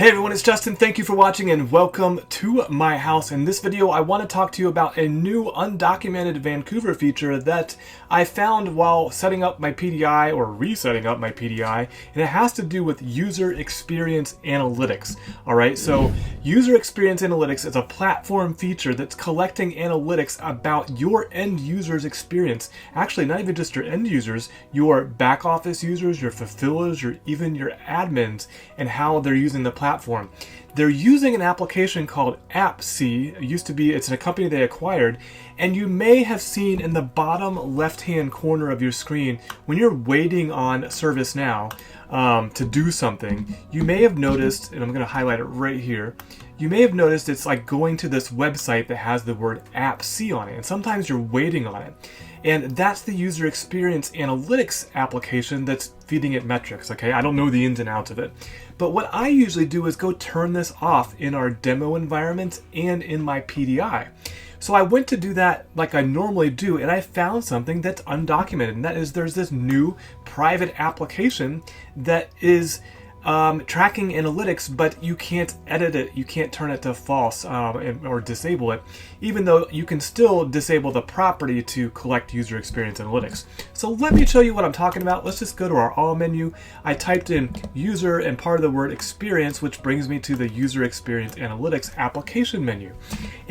Hey everyone, it's Justin. Thank you for watching and welcome to my house. In this video, I want to talk to you about a new undocumented Vancouver feature that I found while setting up my PDI or resetting up my PDI, and it has to do with user experience analytics. All right, so user experience analytics is a platform feature that's collecting analytics about your end users' experience. Actually, not even just your end users, your back office users, your fulfillers, even your admins, and how they're using the platform. They're using an application called AppC. It's a company they acquired, and you may have seen in the bottom left-hand corner of your screen when you're waiting on ServiceNow to do something, you may have noticed, and I'm going to highlight it right here, you may have noticed it's like going to this website that has the word AppC on it, and sometimes you're waiting on it. And that's the user experience analytics application that's feeding it metrics, okay? I don't know the ins and outs of it. But what I usually do is go turn this off in our demo environments and in my PDI. So I went to do that like I normally do, and I found something that's undocumented, and that is there's this new private application that is tracking analytics, but you can't edit it, you can't turn it to false or disable it, even though you can still disable the property to collect user experience analytics. So let me show you what I'm talking about. Let's just go to our all menu. I typed in user and part of the word experience, which brings me to the user experience analytics application menu.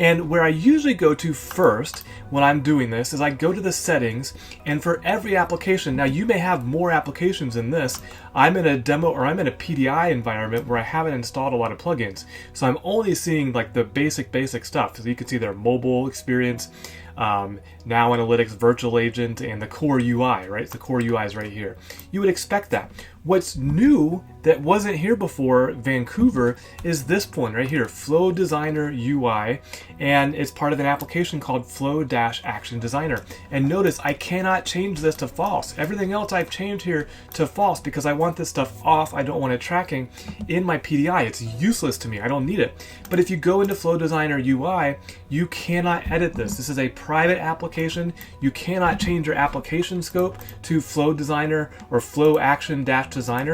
And where I usually go to first when I'm doing this is I go to the settings, and for every application, now you may have more applications than this. I'm in a demo, or I'm in a PDI environment where I haven't installed a lot of plugins. So I'm only seeing like the basic stuff. So you can see their mobile experience, Now Analytics, Virtual Agent, and the core UI, right? The core UI is right here. You would expect that. What's new that wasn't here before Vancouver is this point right here, Flow Designer UI, and it's part of an application called Flow-Action Designer. And notice I cannot change this to false. Everything else I've changed here to false because I want this stuff off. I don't want it tracking in my PDI. It's useless to me. I don't need it. But if you go into Flow Designer UI, you cannot edit this. This is a private application. You cannot change your application scope to Flow Designer or Flow-Action-Designer.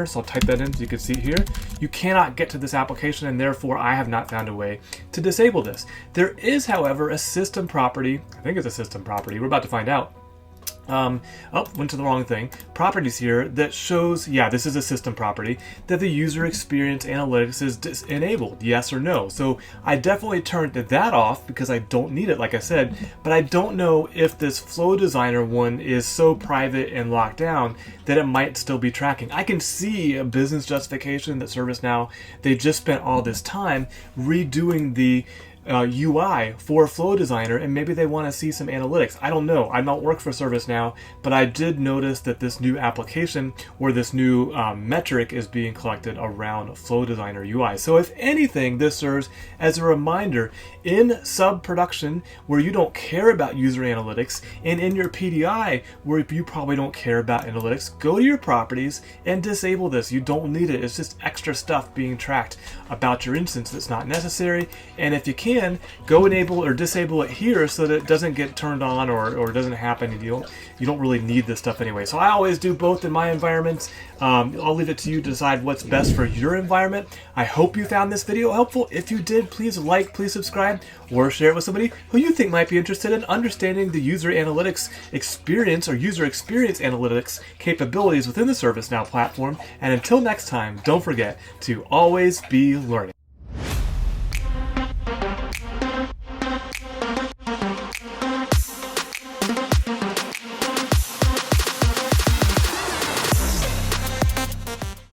So I'll type that in so you can see here. You cannot get to this application, and therefore I have not found a way to disable this. There is, however, a system property. I think it's a system property. We're about to find out. Went to the wrong thing. Properties here that shows, yeah, this is a system property, that the user experience analytics is enabled, yes or no. So I definitely turned that off because I don't need it, like I said, but I don't know if this Flow Designer one is so private and locked down that it might still be tracking. I can see a business justification that ServiceNow, they just spent all this time redoing the UI for Flow Designer, and maybe they want to see some analytics. I don't know. I don't work for ServiceNow, but I did notice that this new application or this new metric is being collected around Flow Designer UI. So if anything, this serves as a reminder in sub-production where you don't care about user analytics, and in your PDI where you probably don't care about analytics, go to your properties and disable this. You don't need it. It's just extra stuff being tracked about your instance that's not necessary. And if you can, go enable or disable it here so that it doesn't get turned on or doesn't happen, and you don't really need this stuff anyway. So I always do both in my environments. I'll leave it to you to decide what's best for your environment. I hope you found this video helpful. If you did, please like, please subscribe, or share it with somebody who you think might be interested in understanding the user analytics experience or user experience analytics capabilities within the ServiceNow platform. And until next time, don't forget to always be learning.